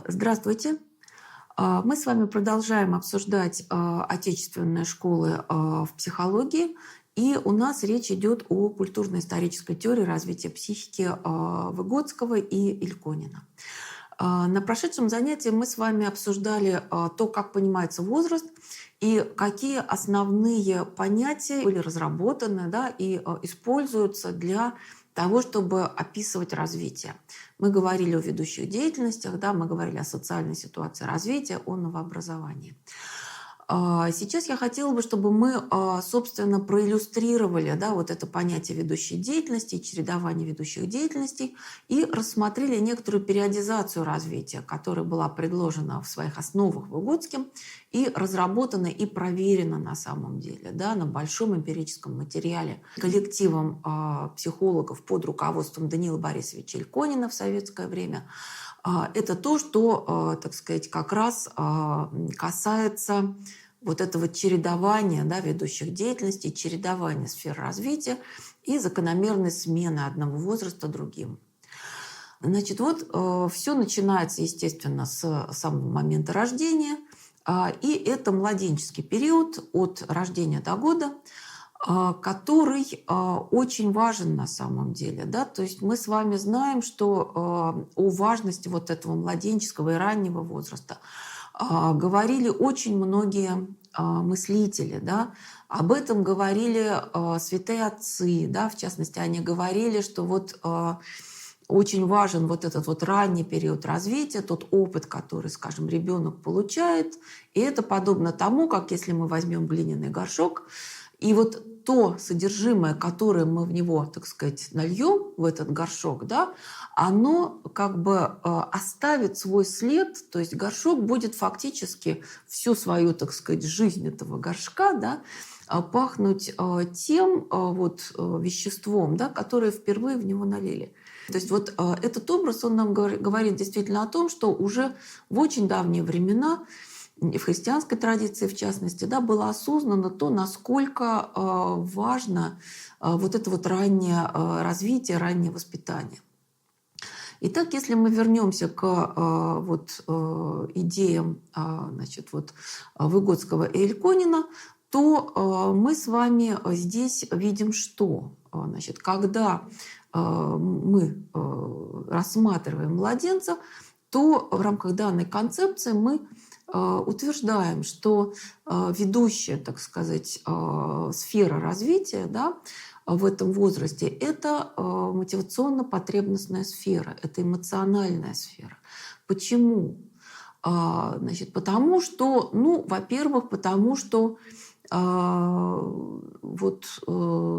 Здравствуйте. Мы с вами продолжаем обсуждать отечественные школы в психологии. И у нас речь идет о культурно-исторической теории развития психики Выгодского и Ильконина. На прошедшем занятии мы с вами обсуждали то, как понимается возраст и какие основные понятия были разработаны, да, и используются для того, чтобы описывать развитие. Мы говорили о ведущих деятельностях, да, мы говорили о социальной ситуации развития, о новообразовании. Сейчас я хотела бы, чтобы мы, собственно, проиллюстрировали, да, вот это понятие ведущей деятельности, чередование ведущих деятельностей и рассмотрели некоторую периодизацию развития, которая была предложена в своих основах Выгодским и разработана и проверена на самом деле, да, на большом эмпирическом материале коллективом психологов под руководством Даниила Борисовича Ильконина в советское время. Это то, что, так сказать, как раз касается вот этого чередования, да, ведущих деятельностей, чередования сфер развития и закономерной смены одного возраста другим. Значит, вот все начинается, естественно, с самого момента рождения, и это младенческий период от рождения до года, который очень важен на самом деле. Да? То есть мы с вами знаем, что о важности вот этого младенческого и раннего возраста говорили очень многие мыслители. Да? Об этом говорили святые отцы. Да? В частности, они говорили, что вот очень важен вот этот вот ранний период развития, тот опыт, который, скажем, ребенок получает. И это подобно тому, как если мы возьмем глиняный горшок, и вот то содержимое, которое мы в него, так сказать, нальем, в этот горшок, да, оно как бы оставит свой след, то есть горшок будет фактически всю свою, так сказать, жизнь этого горшка, да, пахнуть тем вот веществом, да, которое впервые в него налили. То есть вот этот образ, он нам говорит действительно о том, что уже в очень давние времена и в христианской традиции, в частности, да, было осознано то, насколько важно вот это вот раннее развитие, раннее воспитание. Итак, если мы вернемся к идеям значит, вот, Выгодского и Ильконина, то мы с вами здесь видим, что значит, когда мы рассматриваем младенца, то в рамках данной концепции мы утверждаем, что ведущая, так сказать, сфера развития, да, в этом возрасте – это мотивационно-потребностная сфера, это эмоциональная сфера. Почему? Значит, потому что, ну, во-первых, потому что,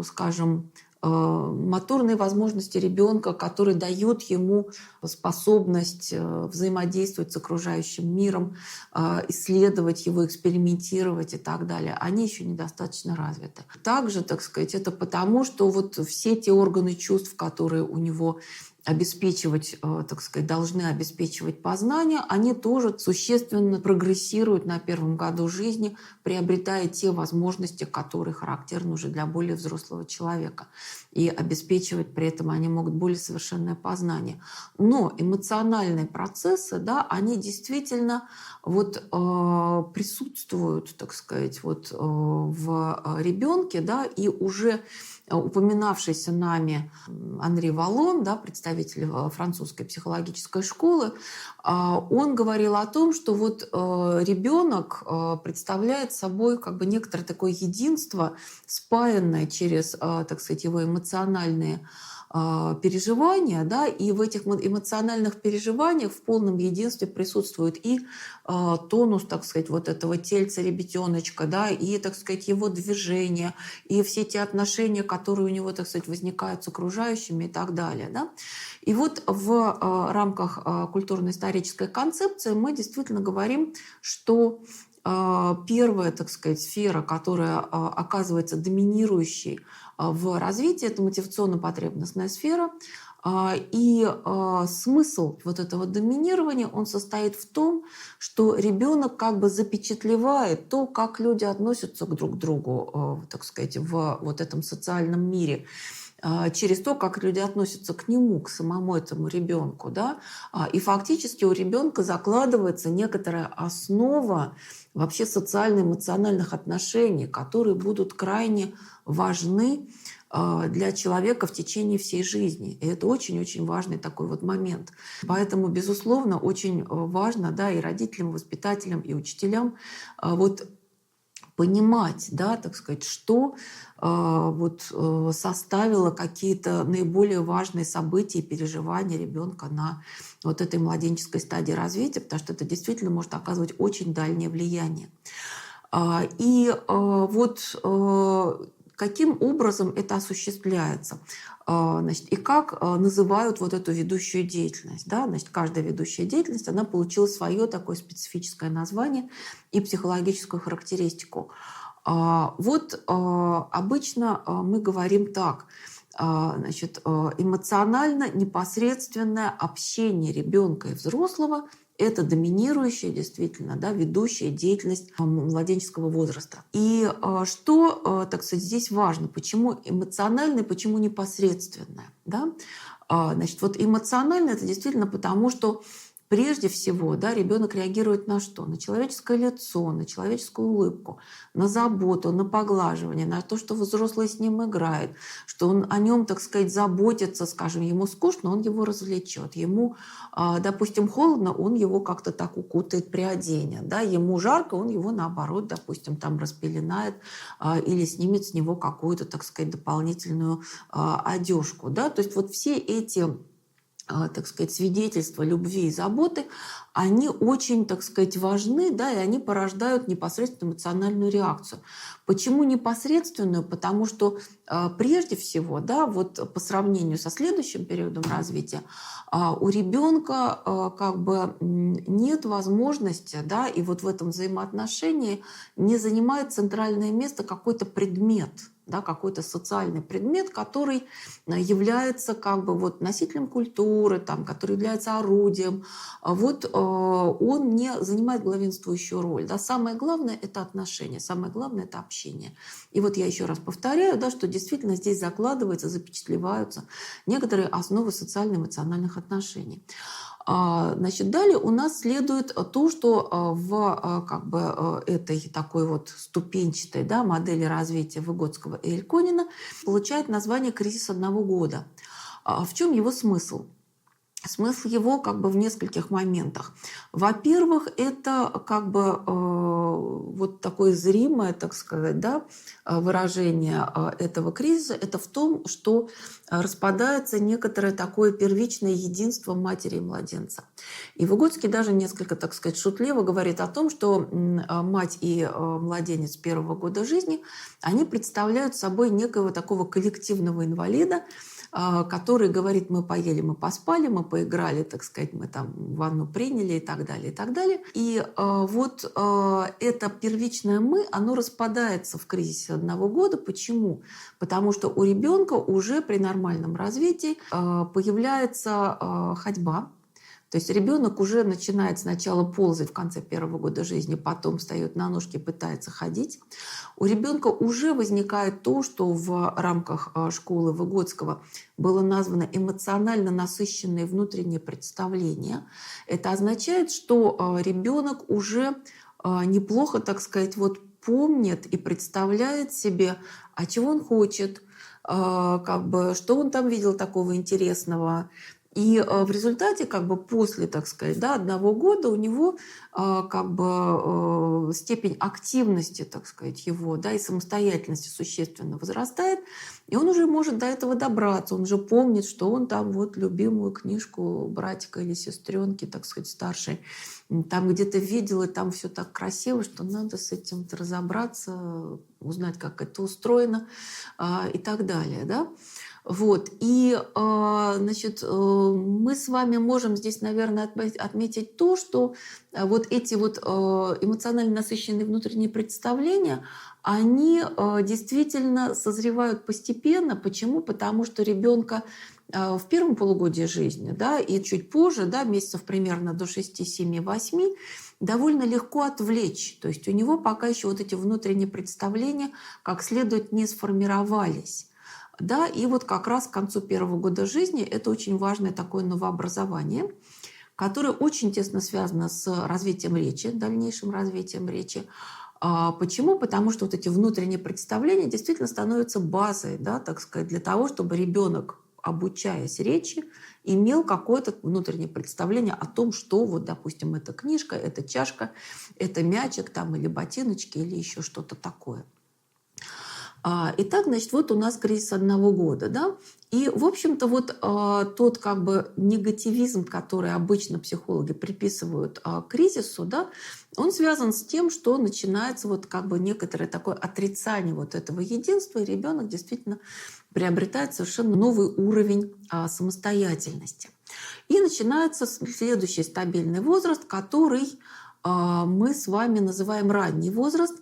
скажем, моторные возможности ребенка, которые дают ему способность взаимодействовать с окружающим миром, исследовать его, экспериментировать и так далее, они еще недостаточно развиты. Также, так сказать, это потому, что вот все те органы чувств, которые у него обеспечивать, так сказать, должны обеспечивать познание, они тоже существенно прогрессируют на первом году жизни, приобретая те возможности, которые характерны уже для более взрослого человека. И обеспечивать при этом они могут более совершенное познание. Но эмоциональные процессы, да, они действительно вот, присутствуют, так сказать, вот, в ребенке, да, и уже упоминавшийся нами Анри Валлон, да, представитель французской психологической школы, он говорил о том, что вот ребенок представляет собой как бы некоторое такое единство, спаянное через, так сказать, его эмоциональные переживания, да, и в этих эмоциональных переживаниях в полном единстве присутствует и тонус, так сказать, вот этого тельца ребятеночка, да, и, так сказать, его движения, и все те отношения, которые у него, так сказать, возникают с окружающими и так далее, да. И вот в рамках культурно-исторической концепции мы действительно говорим, что первая, так сказать, сфера, которая оказывается доминирующей в развитии, это мотивационно-потребностная сфера. И смысл вот этого доминирования, он состоит в том, что ребенок как бы запечатлевает то, как люди относятся друг к другу, так сказать, в вот этом социальном мире. через то, как люди относятся к нему, к самому этому ребенку, да, и фактически у ребенка закладывается некоторая основа вообще социально-эмоциональных отношений, которые будут крайне важны для человека в течение всей жизни. И это очень-очень важный такой вот момент. Поэтому, безусловно, очень важно, да, и родителям, и воспитателям, и учителям вот понимать, да, так сказать, что составило какие-то наиболее важные события и переживания ребенка на вот этой младенческой стадии развития, потому что это действительно может оказывать очень дальнее влияние. Каким образом это осуществляется? Значит, и как называют вот эту ведущую деятельность? Да? Значит, каждая ведущая деятельность, она получила свое такое специфическое название и психологическую характеристику. Обычно мы говорим так. Значит, эмоционально непосредственное общение ребенка и взрослого – это доминирующая, действительно, да, ведущая деятельность младенческого возраста. И что, так сказать, здесь важно? Почему эмоциональное, почему непосредственное? Да? Значит, вот эмоциональное – это действительно потому, что прежде всего, да, ребенок реагирует на что? На человеческое лицо, на человеческую улыбку, на заботу, на поглаживание, на то, что взрослый с ним играет, что он о нем, так сказать, заботится, скажем, ему скучно, он его развлечет. Ему, допустим, холодно, он его как-то так укутает, приоденет. Да? Ему жарко, он его, наоборот, допустим, там распеленает или снимет с него какую-то, так сказать, дополнительную одежку. Да? То есть вот все эти, так сказать, свидетельства любви и заботы, они очень, так сказать, важны, да, и они порождают непосредственно эмоциональную реакцию. Почему непосредственную? Потому что прежде всего, да, вот по сравнению со следующим периодом развития, у ребенка как бы нет возможности, да, и вот в этом взаимоотношении не занимает центральное место какой-то предмет, да, какой-то социальный предмет, который является как бы вот носителем культуры, там, который является орудием. Он не занимает главенствующую роль. Да. Самое главное – это отношения, самое главное – это общение. И вот я еще раз повторяю, да, что действительно здесь закладываются, запечатлеваются некоторые основы социально-эмоциональных отношений. Значит, далее у нас следует то, что в этой такой вот ступенчатой, да, модели развития Выготского и Эльконина получает название «Кризис одного года». В чем его смысл? Смысл его как бы в нескольких моментах. Во-первых, это как бы вот такое зримое, так сказать, да, выражение этого кризиса. Это в том, что распадается некоторое такое первичное единство матери и младенца. И Выготский даже несколько, так сказать, шутливо говорит о том, что мать и младенец первого года жизни, они представляют собой некого такого коллективного инвалида, который говорит: мы поели, мы поспали, мы поиграли, так сказать, мы там ванну приняли и так далее, и так далее. И это первичное «мы», оно распадается в кризисе одного года. Почему? Потому что у ребенка уже при нормальном развитии появляется ходьба. То есть ребенок уже начинает сначала ползать в конце первого года жизни, потом встает на ножки, пытается ходить. У ребенка уже возникает то, что в рамках школы Выготского было названо эмоционально насыщенные внутренние представления. Это означает, что ребенок уже неплохо, так сказать, вот помнит и представляет себе, а чего он хочет, как бы, что он там видел такого интересного. И в результате, как бы после, так сказать, да, одного года у него как бы степень активности, так сказать, его, да, и самостоятельности существенно возрастает, и он уже может до этого добраться, он уже помнит, что он там вот любимую книжку братика или сестренки, так сказать, старшей, там где-то видел, и там все так красиво, что надо с этим разобраться, узнать, как это устроено и так далее, да. Вот. И, значит, мы с вами можем здесь, наверное, отметить то, что вот эти вот эмоционально насыщенные внутренние представления, они действительно созревают постепенно. Почему? Потому что ребенка в первом полугодии жизни, да, и чуть позже, да, месяцев примерно до 6, 7, 8, довольно легко отвлечь. То есть у него пока еще вот эти внутренние представления как следует не сформировались. Да, и вот как раз к концу первого года жизни это очень важное такое новообразование, которое очень тесно связано с развитием речи, дальнейшим развитием речи. Почему? Потому что вот эти внутренние представления действительно становятся базой, да, так сказать, для того, чтобы ребенок, обучаясь речи, имел какое-то внутреннее представление о том, что вот, допустим, это книжка, это чашка, это мячик там, или ботиночки, или еще что-то такое. Итак, значит, вот у нас кризис одного года, да, и, в общем-то, вот тот как бы негативизм, который обычно психологи приписывают кризису, да, он связан с тем, что начинается вот как бы некоторое такое отрицание вот этого единства, и ребенок действительно приобретает совершенно новый уровень самостоятельности. И начинается следующий стабильный возраст, который мы с вами называем ранний возраст.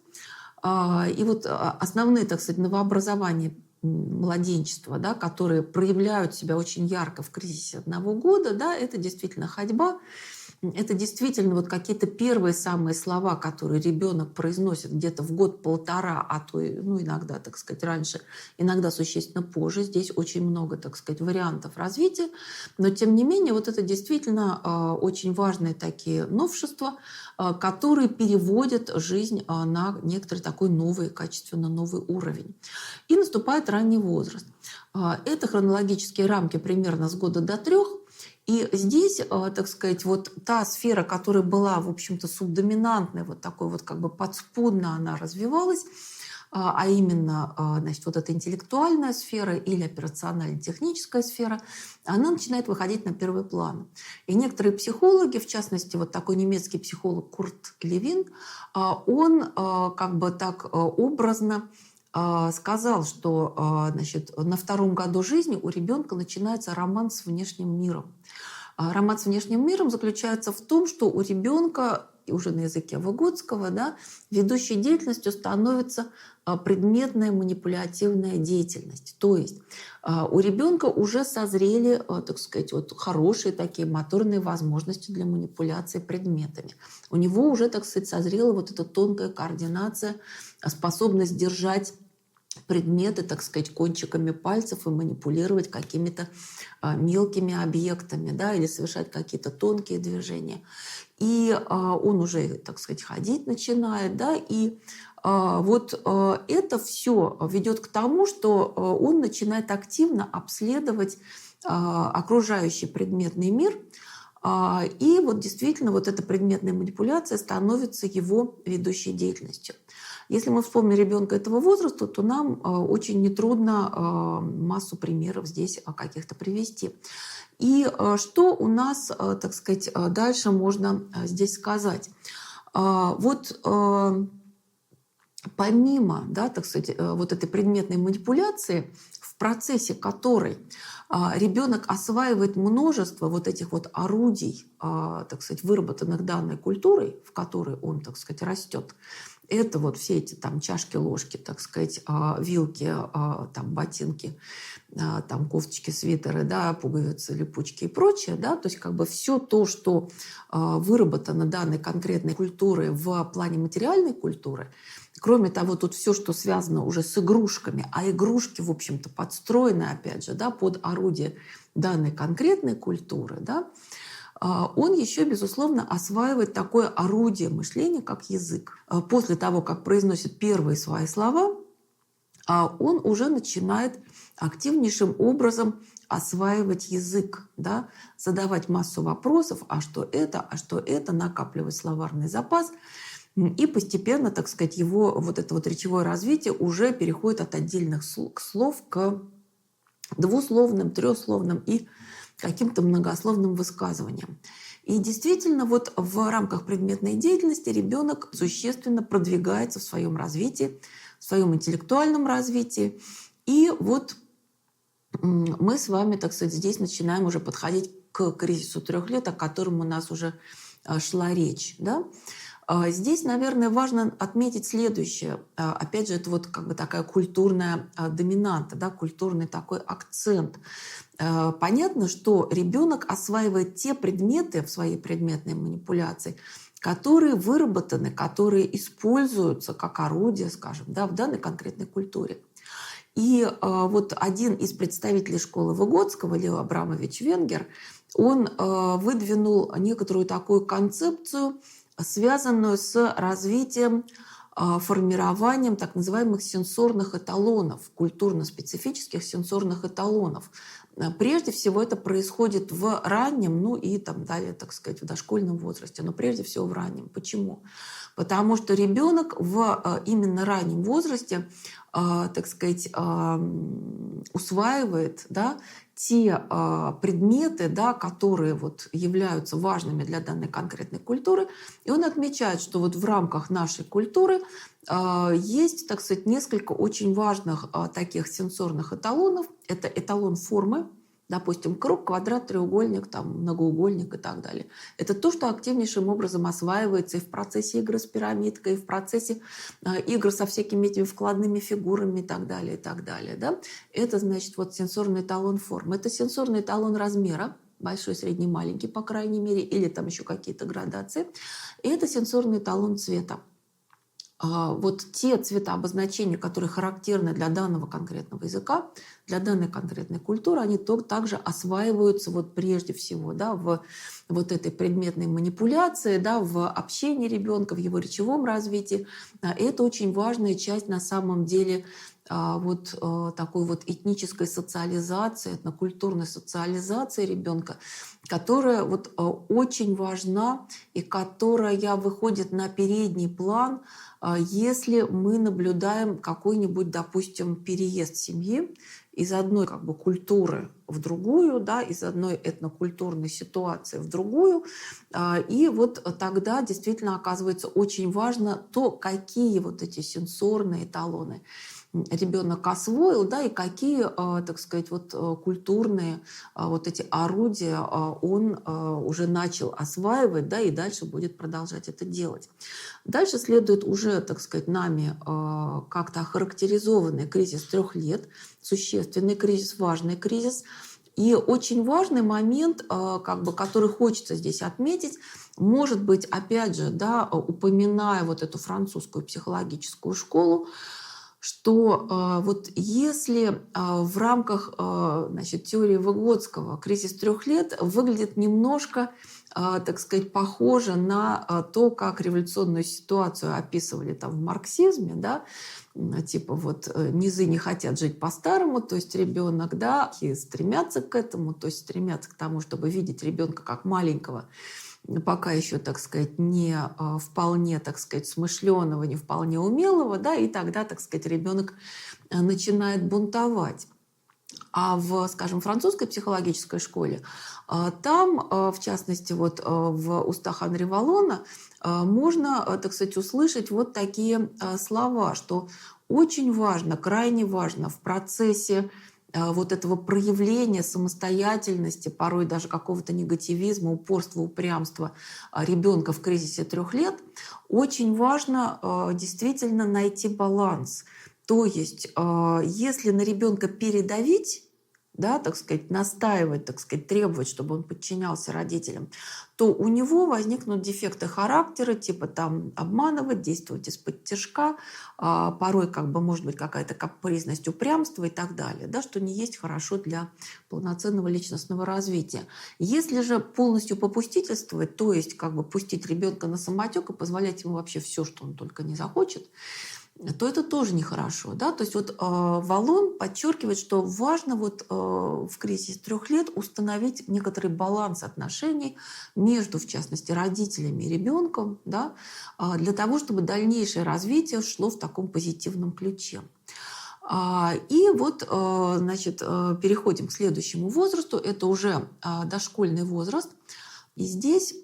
И вот основные, так сказать, новообразования младенчества, да, которые проявляют себя очень ярко в кризисе одного года, да, это действительно ходьба, это действительно вот какие-то первые самые слова, которые ребенок произносит где-то в год-полтора, а то и, ну, иногда, так сказать, раньше, иногда существенно позже. Здесь очень много, так сказать, вариантов развития. Но, тем не менее, вот это действительно очень важные такие новшества, которые переводят жизнь на некоторый такой новый, качественно новый уровень. И наступает ранний возраст. Это хронологические рамки примерно с года до 3. И здесь, так сказать, вот та сфера, которая была, в общем-то, субдоминантной, вот такой вот как бы подспудно она развивалась, а именно, значит, вот эта интеллектуальная сфера или операционально-техническая сфера, она начинает выходить на первый план. И некоторые психологи, в частности, вот такой немецкий психолог Курт Левин, он как бы так образно сказал, что значит, на 2-м году жизни у ребенка начинается роман с внешним миром. Роман с внешним миром заключается в том, что у ребенка, уже на языке Выгодского, да, ведущей деятельностью становится предметная манипулятивная деятельность. То есть у ребенка уже созрели, так сказать, вот хорошие такие моторные возможности для манипуляции предметами. У него уже, так сказать, созрела вот эта тонкая координация, способность держать предметы, так сказать, кончиками пальцев и манипулировать какими-то мелкими объектами, да, или совершать какие-то тонкие движения. И он уже, так сказать, ходить начинает, да, и вот это все ведет к тому, что он начинает активно обследовать окружающий предметный мир, и вот действительно вот эта предметная манипуляция становится его ведущей деятельностью. Если мы вспомним ребенка этого возраста, то нам очень нетрудно массу примеров здесь каких-то привести. И что у нас, так сказать, дальше можно здесь сказать? Вот помимо, да, так сказать, вот этой предметной манипуляции, в процессе которой ребенок осваивает множество вот этих вот орудий, так сказать, выработанных данной культурой, в которой он, так сказать, растет, это вот все эти там чашки, ложки, так сказать, вилки, там ботинки, там кофточки, свитеры, да, пуговицы, липучки и прочее, да, то есть как бы все то, что выработано данной конкретной культурой в плане материальной культуры. Кроме того, тут все, что связано уже с игрушками, а игрушки, в общем-то, подстроены, опять же, да, под орудие данной конкретной культуры, да, он еще, безусловно, осваивает такое орудие мышления, как язык. После того, как произносит первые свои слова, он уже начинает активнейшим образом осваивать язык, да, задавать массу вопросов, а что это, накапливать словарный запас. И постепенно, так сказать, его вот это вот речевое развитие уже переходит от отдельных слов к двусловным, трехсловным и каким-то многословным высказываниям. И действительно, вот в рамках предметной деятельности ребенок существенно продвигается в своем развитии, в своем интеллектуальном развитии. И вот мы с вами, так сказать, здесь начинаем уже подходить к кризису 3 лет, о котором у нас уже шла речь. Да? Здесь, наверное, важно отметить следующее. Опять же, это вот как бы такая культурная доминанта, да, культурный такой акцент. Понятно, что ребенок осваивает те предметы в своей предметной манипуляции, которые выработаны, которые используются как орудие, скажем, да, в данной конкретной культуре. И вот один из представителей школы Выгодского, Лео Абрамович Венгер, он выдвинул некоторую такую концепцию, связанную с развитием, формированием так называемых сенсорных эталонов, культурно-специфических сенсорных эталонов. Прежде всего это происходит в раннем, ну и там далее, так сказать, в дошкольном возрасте, но прежде всего в раннем. Почему? Потому что ребенок в именно раннем возрасте, так сказать, усваивает, да, те предметы, да, которые вот являются важными для данной конкретной культуры. И он отмечает, что вот в рамках нашей культуры есть, так сказать, несколько очень важных таких сенсорных эталонов. Это эталон формы, допустим, круг, квадрат, треугольник, там, многоугольник и так далее. Это то, что активнейшим образом осваивается и в процессе игры с пирамидкой, и в процессе игр со всякими этими вкладными фигурами и так далее, и так далее. Да? Это, значит, вот сенсорный эталон формы. Это сенсорный эталон размера, большой, средний, маленький, по крайней мере, или там еще какие-то градации. И это сенсорный эталон цвета. Вот те цвета обозначения, которые характерны для данного конкретного языка, для данной конкретной культуры, они также осваиваются вот прежде всего, да, в вот этой предметной манипуляции, да, в общении ребенка, в его речевом развитии. И это очень важная часть на самом деле вот такой вот этнической социализации, этнокультурной социализации ребенка, которая вот очень важна и которая выходит на передний план, если мы наблюдаем какой-нибудь, допустим, переезд семьи из одной как бы культуры в другую, да, из одной этнокультурной ситуации в другую. И вот тогда действительно оказывается очень важно то, какие вот эти сенсорные эталоны ребенок освоил, да, и какие, так сказать, вот культурные вот эти орудия он уже начал осваивать, да, и дальше будет продолжать это делать. Дальше следует уже, так сказать, нами как-то охарактеризованный кризис 3 лет, существенный кризис, важный кризис. И очень важный момент, как бы, который хочется здесь отметить, может быть, опять же, да, упоминая вот эту французскую психологическую школу, что вот если в рамках значит, теории Выгодского кризис 3 лет выглядит немножко, так сказать, похоже на то, как революционную ситуацию описывали там в марксизме, да, типа вот низы не хотят жить по-старому, то есть ребенок, да, и стремятся к этому, то есть стремятся к тому, чтобы видеть ребенка как маленького, пока еще, так сказать, не вполне, так сказать, смышленого, не вполне умелого, да, и тогда, так сказать, ребенок начинает бунтовать. А в, скажем, французской психологической школе, там, в частности, вот в устах Анри Валлона можно, так сказать, услышать вот такие слова, что очень важно, крайне важно в процессе вот этого проявления самостоятельности, порой даже какого-то негативизма, упорства, упрямства ребенка в кризисе 3 лет, очень важно действительно найти баланс. То есть, если на ребенка передавить, да, так сказать, настаивать, так сказать, требовать, чтобы он подчинялся родителям, то у него возникнут дефекты характера, типа там обманывать, действовать из-под тишка, порой как бы может быть какая-то капризность, упрямство и так далее, да, что не есть хорошо для полноценного личностного развития. Если же полностью попустительствовать, то есть как бы пустить ребенка на самотек и позволять ему вообще все, что он только не захочет, то это тоже нехорошо. Да? То есть вот Валлон подчеркивает, что важно вот, в кризисе 3 лет установить некоторый баланс отношений между, в частности, родителями и ребенком, да? Для того, чтобы дальнейшее развитие шло в таком позитивном ключе. И вот, значит, переходим к следующему возрасту. Это уже дошкольный возраст. И здесь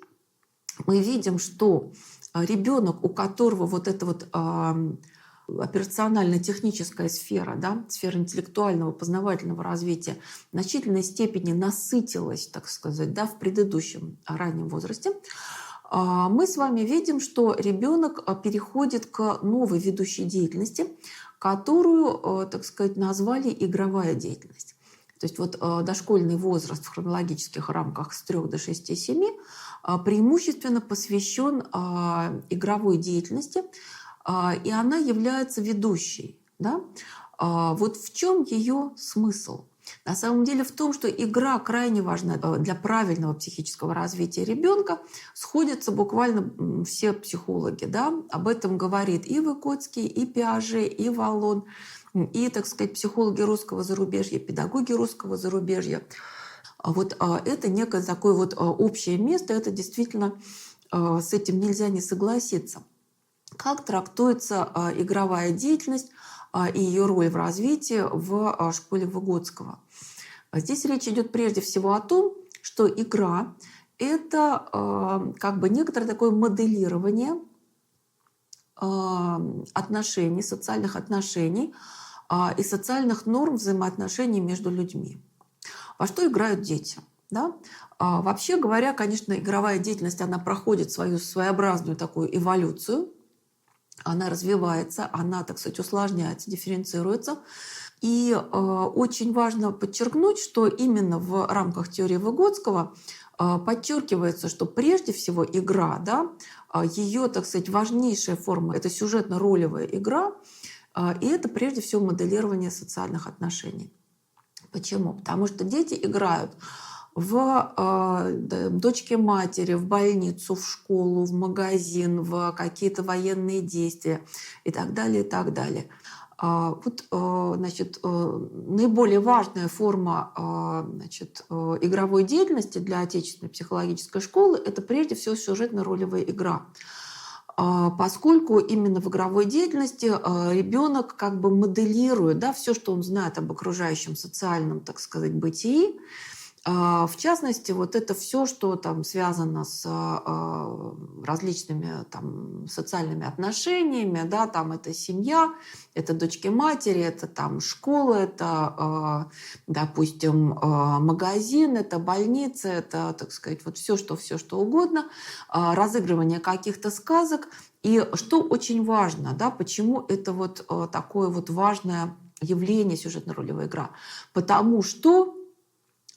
мы видим, что ребенок, у которого вот это вот операционально-техническая сфера, да, сфера интеллектуального, познавательного развития в значительной степени насытилась, так сказать, да, в предыдущем раннем возрасте, мы с вами видим, что ребенок переходит к новой ведущей деятельности, которую, так сказать, назвали игровая деятельность. То есть вот дошкольный возраст в хронологических рамках с 3 до 6-7 преимущественно посвящен игровой деятельности, и она является ведущей. Да? Вот в чем ее смысл? На самом деле в том, что игра крайне важна для правильного психического развития ребенка. Сходятся буквально все психологи. Да? Об этом говорит и Выгодский, и Пиаже, и Валлон, и, так сказать, психологи русского зарубежья, педагоги русского зарубежья. Это некое такое общее место, это действительно с этим нельзя не согласиться. Как трактуется игровая деятельность и ее роль в развитии в школе Выгодского? Здесь речь идет прежде всего о том, что игра — это как бы некоторое такое моделирование отношений, социальных отношений и социальных норм взаимоотношений между людьми. Во что играют дети? Да? Вообще говоря, конечно, игровая деятельность, она проходит свою своеобразную такую эволюцию, она развивается, она, так сказать, усложняется, дифференцируется. И очень важно подчеркнуть, что именно в рамках теории Выгодского подчеркивается, что прежде всего игра, да, ее, так сказать, важнейшая форма — это сюжетно-ролевая игра, и это прежде всего моделирование социальных отношений. Почему? Потому что дети играют в дочке матери, в больницу, в школу, в магазин, в какие-то военные действия и так далее, и так далее. Наиболее важная форма игровой деятельности для отечественной психологической школы — это прежде всего сюжетно-ролевая игра. Поскольку именно в игровой деятельности ребенок как бы моделирует, да, все, что он знает об окружающем социальном, так сказать, бытии. В частности, это все, что там связано с различными там социальными отношениями, да, там это семья, это дочки матери, это там школа, это, допустим, магазин, это больница, это, так сказать, все, что угодно, разыгрывание каких-то сказок. И что очень важно, да, почему это такое важное явление сюжетно-ролевая игра? Потому что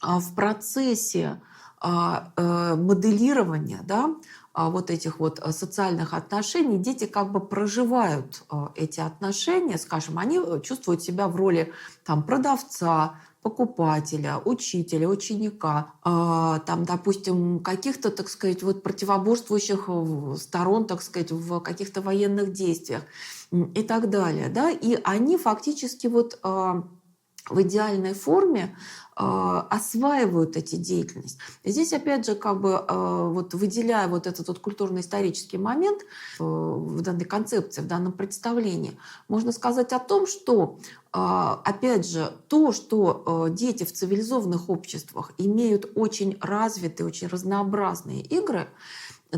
в процессе моделирования, да, этих социальных отношений дети как бы проживают эти отношения, скажем, они чувствуют себя в роли там продавца, покупателя, учителя, ученика, там, допустим, каких-то, так сказать, противоборствующих сторон, так сказать, в каких-то военных действиях и так далее, да, и они фактически в идеальной форме осваивают эти деятельность. И здесь, опять же, выделяя этот культурно-исторический момент в данной концепции, в данном представлении, можно сказать о том, что, опять же, то, что дети в цивилизованных обществах имеют очень развитые, очень разнообразные игры,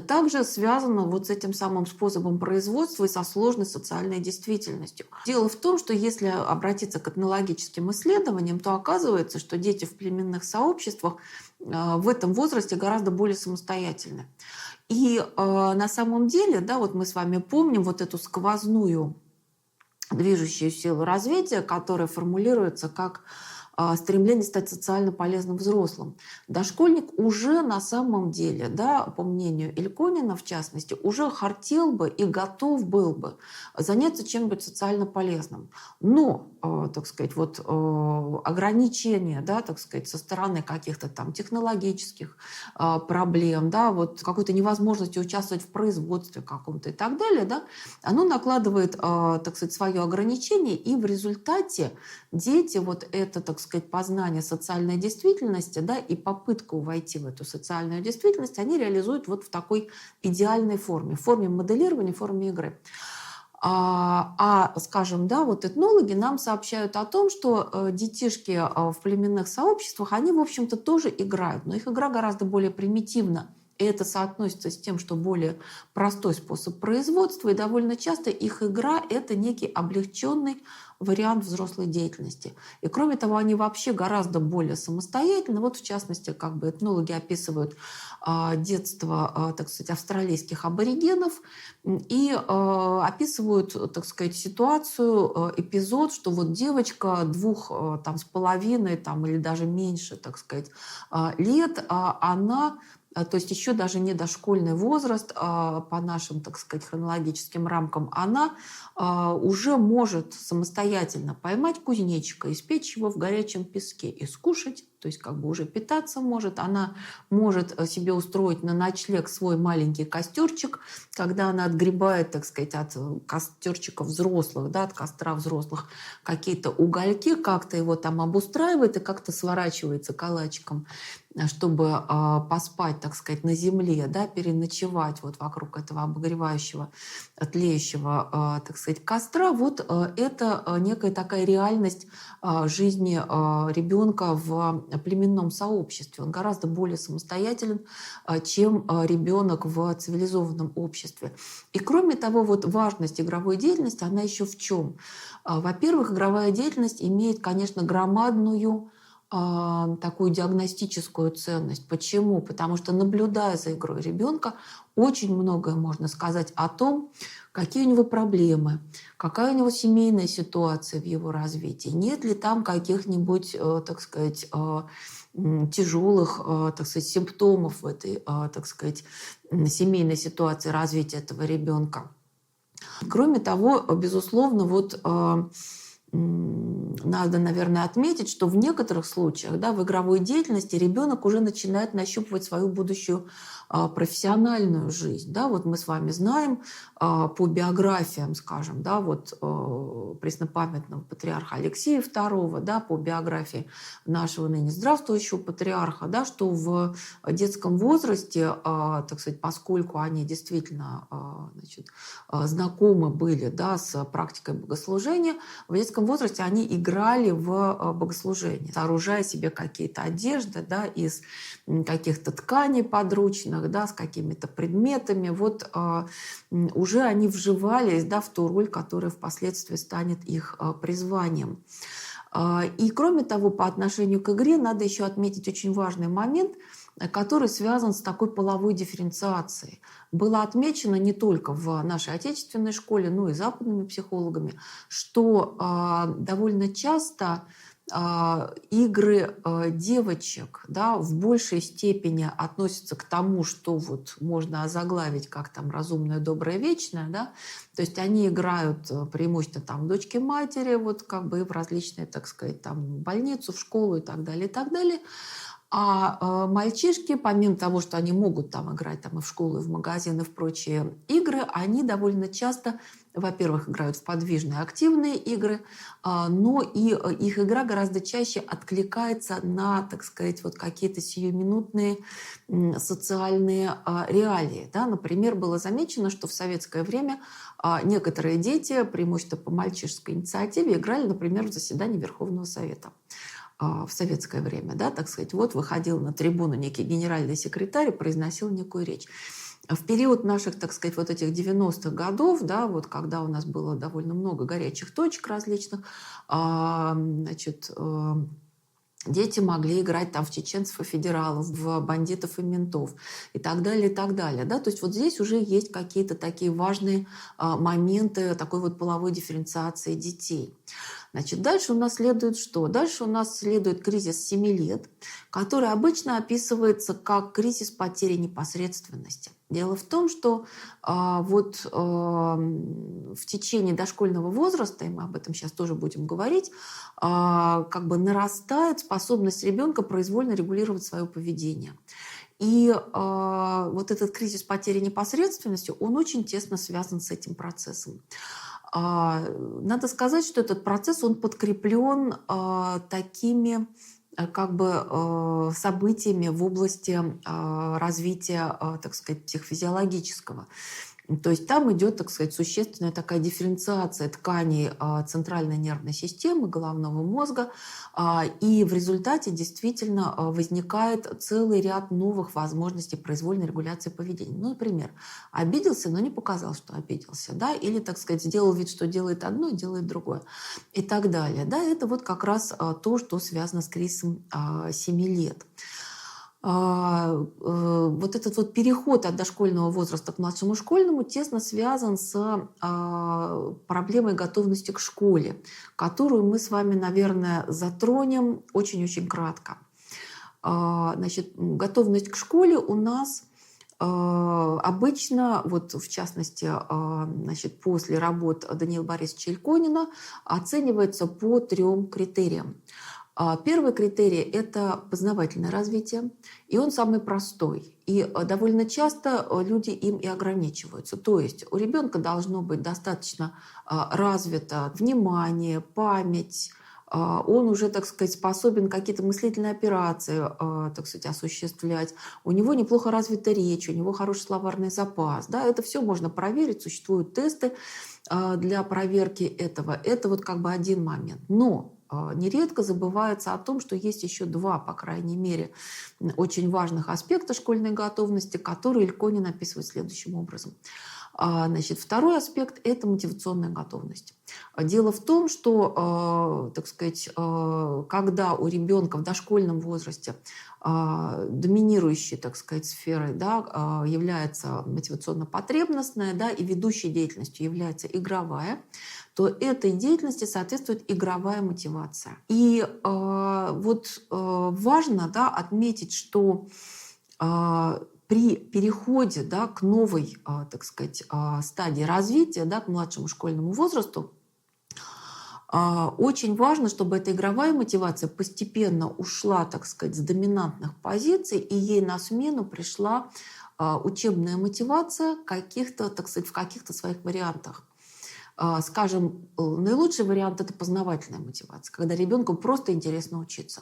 также связано с этим самым способом производства и со сложной социальной действительностью. Дело в том, что если обратиться к этнологическим исследованиям, то оказывается, что дети в племенных сообществах в этом возрасте гораздо более самостоятельны. И на самом деле, да, мы с вами помним эту сквозную движущую силу развития, которая формулируется как стремление стать социально полезным взрослым. Дошкольник уже на самом деле, да, по мнению Ильконина в частности, уже хотел бы и готов был бы заняться чем-нибудь социально полезным. Но, так сказать, ограничения, да, так сказать, со стороны каких-то там технологических проблем, да, какой-то невозможности участвовать в производстве каком-то и так далее, да, оно накладывает, так сказать, свое ограничение, и в результате дети это, так сказать, познание социальной действительности, да, и попытку войти в эту социальную действительность, они реализуют в такой идеальной форме, в форме моделирования, в форме игры. Скажем, да, этнологи нам сообщают о том, что детишки в племенных сообществах, они, в общем-то, тоже играют, но их игра гораздо более примитивна. И это соотносится с тем, что более простой способ производства, и довольно часто их игра — это некий облегченный вариант взрослой деятельности. И кроме того, они вообще гораздо более самостоятельны. В частности, этнологи описывают детство, так сказать, австралийских аборигенов и описывают, так сказать, ситуацию, эпизод, что девочка 2,5 или даже меньше, так сказать, лет, она, то есть еще даже не дошкольный возраст, по нашим, так сказать, хронологическим рамкам, она уже может самостоятельно самостоятельно поймать кузнечика, испечь его в горячем песке и скушать, то есть как бы уже питаться может. Она может себе устроить на ночлег свой маленький костерчик, когда она отгребает, так сказать, от костерчика взрослых, да, от костра взрослых какие-то угольки, как-то его там обустраивает и как-то сворачивается калачиком, чтобы поспать, так сказать, на земле, да, переночевать вот вокруг этого обогревающего, тлеющего, так сказать, костра. Вот это некая такая реальность жизни ребенка в племенном сообществе. Он гораздо более самостоятелен, чем ребенок в цивилизованном обществе. И кроме того, вот важность игровой деятельности, она еще в чем? Во-первых, игровая деятельность имеет, конечно, громадную такую диагностическую ценность. Почему? Потому что, наблюдая за игрой ребенка, очень многое можно сказать о том, какие у него проблемы, какая у него семейная ситуация в его развитии, нет ли там каких-нибудь, так сказать, тяжелых, так сказать, симптомов в этой, так сказать, семейной ситуации развития этого ребенка. Кроме того, безусловно, вот надо, наверное, отметить, что в некоторых случаях, да, в игровой деятельности ребенок уже начинает нащупывать свою будущую профессиональную жизнь. Да. Вот мы с вами знаем по биографиям, скажем, да, вот преснопамятного патриарха Алексея II, да, по биографии нашего ныне здравствующего патриарха, да, что в детском возрасте, так сказать, поскольку они действительно, значит, знакомы были, да, с практикой богослужения, в детском возрасте они играли в богослужение, сооружая себе какие-то одежды, да, из каких-то тканей подручных, да, с какими-то предметами. Вот уже они вживались, да, в ту роль, которая впоследствии станет их призванием. И кроме того, по отношению к игре надо еще отметить очень важный момент, который связан с такой половой дифференциацией. Было отмечено не только в нашей отечественной школе, но и западными психологами, что довольно часто игры девочек, да, в большей степени относятся к тому, что вот можно озаглавить как там «разумное, доброе, вечное», да, то есть они играют преимущественно там дочки матери, вот как бы в различные, так сказать, там больницу, в школу и так далее, и так далее. А мальчишки, помимо того, что они могут там играть там, и в школу, и в магазин, и в прочие игры, они довольно часто, во-первых, играют в подвижные, активные игры, но и их игра гораздо чаще откликается на, так сказать, вот какие-то сиюминутные социальные реалии. Да? Например, было замечено, что в советское время некоторые дети, преимущественно по мальчишеской инициативе, играли, например, в заседании Верховного Совета в советское время, да, так сказать, вот выходил на трибуну некий генеральный секретарь и произносил некую речь. В период наших, так сказать, вот этих 90-х годов, да, вот когда у нас было довольно много горячих точек различных, значит, дети могли играть там в чеченцев и федералов, в бандитов и ментов и так далее, и так далее. Да? То есть вот здесь уже есть какие-то такие важные моменты такой вот половой дифференциации детей. Значит, дальше у нас следует что? Дальше у нас следует кризис 7 лет, который обычно описывается как кризис потери непосредственности. Дело в том, что в течение дошкольного возраста, и мы об этом сейчас тоже будем говорить, как бы нарастает способность ребенка произвольно регулировать свое поведение. И вот этот кризис потери непосредственности, он очень тесно связан с этим процессом. Надо сказать, что этот процесс, он подкреплен такими как бы событиями в области развития, так сказать, психофизиологического. То есть там идет, так сказать, существенная такая дифференциация тканей центральной нервной системы, головного мозга, и в результате действительно возникает целый ряд новых возможностей произвольной регуляции поведения. Ну, например, обиделся, но не показал, что обиделся, да, или, так сказать, сделал вид, что делает одно и делает другое, и так далее. Да, это вот как раз то, что связано с кризисом 7 лет. Вот этот вот переход от дошкольного возраста к младшему школьному тесно связан с проблемой готовности к школе, которую мы с вами, наверное, затронем очень-очень кратко. Значит, готовность к школе у нас Обычно, вот в частности, значит, после работ Даниила Борисовича Ильконина оценивается по 3 критериям. Первый критерий – это познавательное развитие, и он самый простой. И довольно часто люди им и ограничиваются. То есть у ребенка должно быть достаточно развито внимание, память, он уже, так сказать, способен какие-то мыслительные операции, так сказать, осуществлять. У него неплохо развита речь, у него хороший словарный запас. Да? Это все можно проверить, существуют тесты для проверки этого. Это вот как бы один момент. Но нередко забывается о том, что есть еще 2, по крайней мере, очень важных аспекта школьной готовности, которые Ильконин описывает следующим образом. Значит, второй аспект – это мотивационная готовность. Дело в том, что, так сказать, когда у ребенка в дошкольном возрасте доминирующей, так сказать, сферой, да, является мотивационно-потребностная, да, и ведущей деятельностью является игровая, то этой деятельности соответствует игровая мотивация. И вот важно, да, отметить, что при переходе, да, к новой, так сказать, стадии развития, да, к младшему школьному возрасту, очень важно, чтобы эта игровая мотивация постепенно ушла, так сказать, с доминантных позиций, и ей на смену пришла учебная мотивация каких-то, так сказать, в каких-то своих вариантах. Скажем, наилучший вариант – это познавательная мотивация, когда ребенку просто интересно учиться.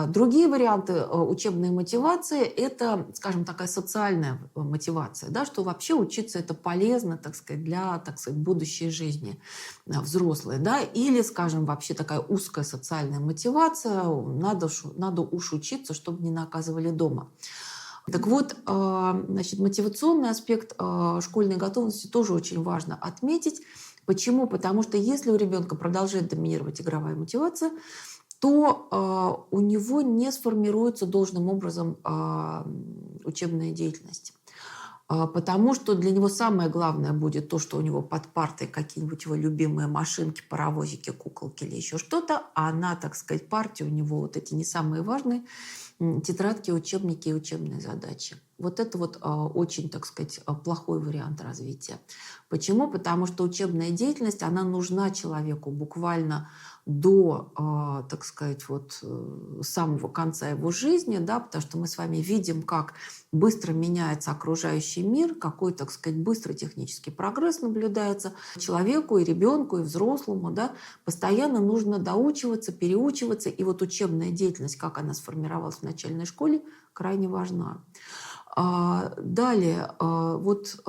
Другие варианты учебной мотивации – это, скажем, такая социальная мотивация, да, что вообще учиться – это полезно, так сказать, для, так сказать, будущей жизни взрослой. Да, или, скажем, вообще такая узкая социальная мотивация – надо уж учиться, чтобы не наказывали дома. Так вот, значит, мотивационный аспект школьной готовности тоже очень важно отметить. Почему? Потому что если у ребенка продолжает доминировать игровая мотивация, то у него не сформируется должным образом учебная деятельность. Потому что для него самое главное будет то, что у него под партой какие-нибудь его любимые машинки, паровозики, куколки или еще что-то, а на, так сказать, парте у него вот эти не самые важные тетрадки, учебники и учебные задачи. Вот это вот очень, так сказать, плохой вариант развития. Почему? Потому что учебная деятельность, она нужна человеку буквально до, так сказать, вот самого конца его жизни, да, потому что мы с вами видим, как быстро меняется окружающий мир, какой, так сказать, быстрый технический прогресс наблюдается. Человеку и ребенку, и взрослому, да, постоянно нужно доучиваться, переучиваться, и вот учебная деятельность, как она сформировалась в начальной школе, крайне важна. Далее, вот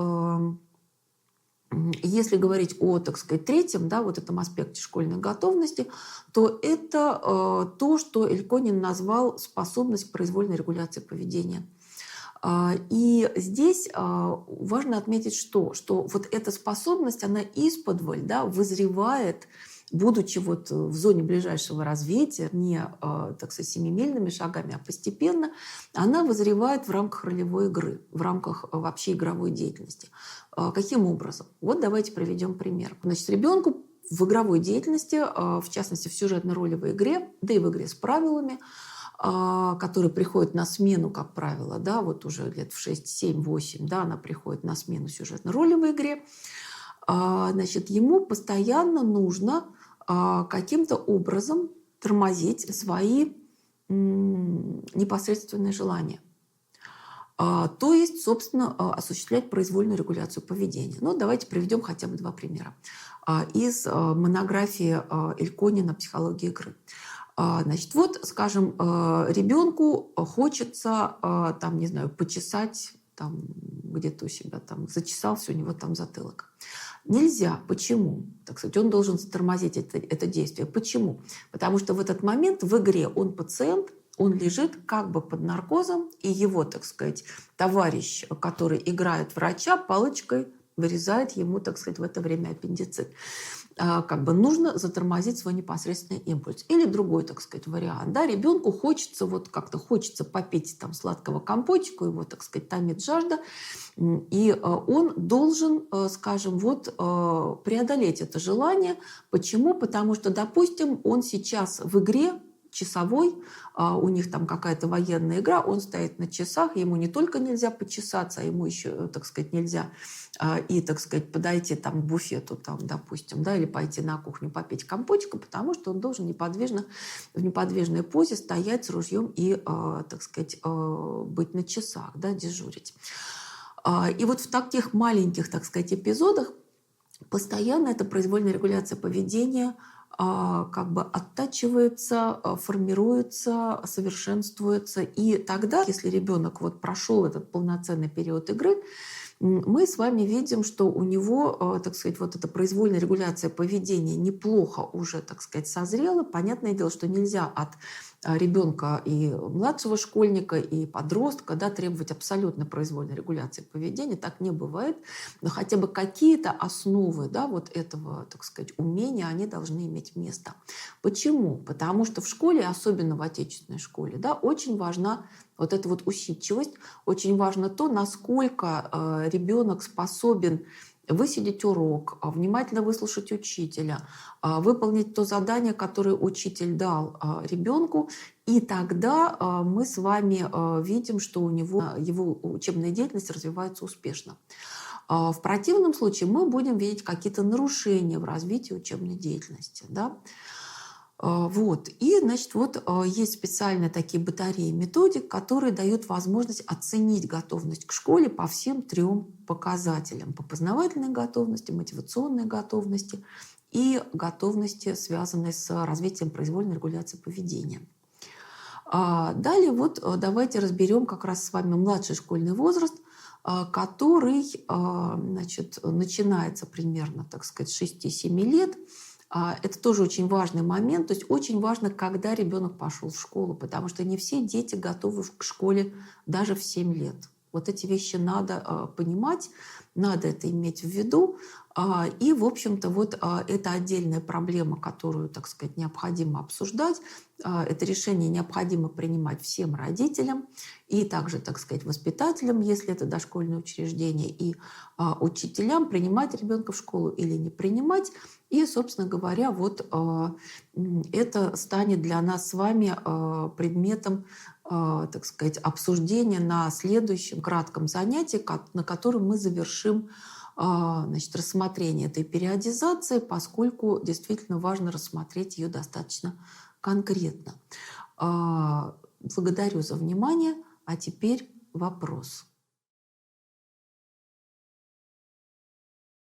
если говорить о, так сказать, третьем, да, вот этом аспекте школьной готовности, то это то, что Ильконин назвал способность к произвольной регуляции поведения. И здесь важно отметить, что вот эта способность, она исподволь, да, вызревает, будучи вот в зоне ближайшего развития, не, так сказать, семимильными шагами, а постепенно, она вызревает в рамках ролевой игры, в рамках вообще игровой деятельности. Каким образом? Вот давайте приведем пример. Значит, ребенку в игровой деятельности, в частности, в сюжетно-ролевой игре, да и в игре с правилами, которые приходят на смену, как правило, да, вот уже лет в 6, 7, 8, да, она приходит на смену сюжетно-ролевой игре, значит, ему постоянно нужно каким-то образом тормозить свои непосредственные желания. То есть, собственно, осуществлять произвольную регуляцию поведения. Ну, давайте приведем хотя бы 2 примера из монографии Ильконина «Психология игры». Значит, вот, скажем, ребенку хочется, там, не знаю, почесать там, где-то у себя, там, зачесался у него там затылок. Нельзя. Почему? Так сказать, он должен затормозить это действие. Почему? Потому что в этот момент в игре он пациент, он лежит как бы под наркозом, и его, так сказать, товарищ, который играет врача, палочкой вырезает ему, так сказать, в это время аппендицит. Как бы нужно затормозить свой непосредственный импульс. Или другой, так сказать, вариант. Да, ребенку хочется, вот как-то хочется попить там сладкого компотика, его, так сказать, томит жажда, и он должен, скажем, вот преодолеть это желание. Почему? Потому что, допустим, он сейчас в игре часовой, у них там какая-то военная игра, он стоит на часах, ему не только нельзя почесаться, а ему еще, так сказать, нельзя и, так сказать, подойти там к буфету, там, допустим, да, или пойти на кухню попить компотика, потому что он должен неподвижно, в неподвижной позе стоять с ружьем и, так сказать, быть на часах, да, дежурить. И вот в таких маленьких, так сказать, эпизодах постоянно эта произвольная регуляция поведения как бы оттачивается, формируется, совершенствуется. И тогда, если ребенок вот прошел этот полноценный период игры, мы с вами видим, что у него, так сказать, вот эта произвольная регуляция поведения неплохо уже, так сказать, созрела. Понятное дело, что нельзя от ребенка и младшего школьника, и подростка, да, требовать абсолютно произвольной регуляции поведения. Так не бывает. Но хотя бы какие-то основы, да, вот этого, так сказать, умения, они должны иметь место. Почему? Потому что в школе, особенно в отечественной школе, да, очень важна вот эта вот усидчивость, очень важно то, насколько ребенок способен высидеть урок, внимательно выслушать учителя, выполнить то задание, которое учитель дал ребенку, и тогда мы с вами видим, что у него его учебная деятельность развивается успешно. В противном случае мы будем видеть какие-то нарушения в развитии учебной деятельности. Да? Вот. И, значит, вот есть специальные такие батареи методик, которые дают возможность оценить готовность к школе по всем трем показателям. По познавательной готовности, мотивационной готовности и готовности, связанной с развитием произвольной регуляции поведения. Далее вот давайте разберем как раз с вами младший школьный возраст, который, значит, начинается примерно, так сказать, с 6-7 лет. Это тоже очень важный момент. То есть очень важно, когда ребенок пошел в школу, потому что не все дети готовы к школе даже в 7 лет. Вот эти вещи надо понимать, надо это иметь в виду. И, в общем-то, вот это отдельная проблема, которую, так сказать, необходимо обсуждать. Это решение необходимо принимать всем родителям и также, так сказать, воспитателям, если это дошкольное учреждение, и учителям принимать ребенка в школу или не принимать. И, собственно говоря, вот это станет для нас с вами предметом, так сказать, обсуждения на следующем кратком занятии, на котором мы завершим, значит, рассмотрение этой периодизации, поскольку действительно важно рассмотреть ее достаточно конкретно. Благодарю за внимание. А теперь вопрос.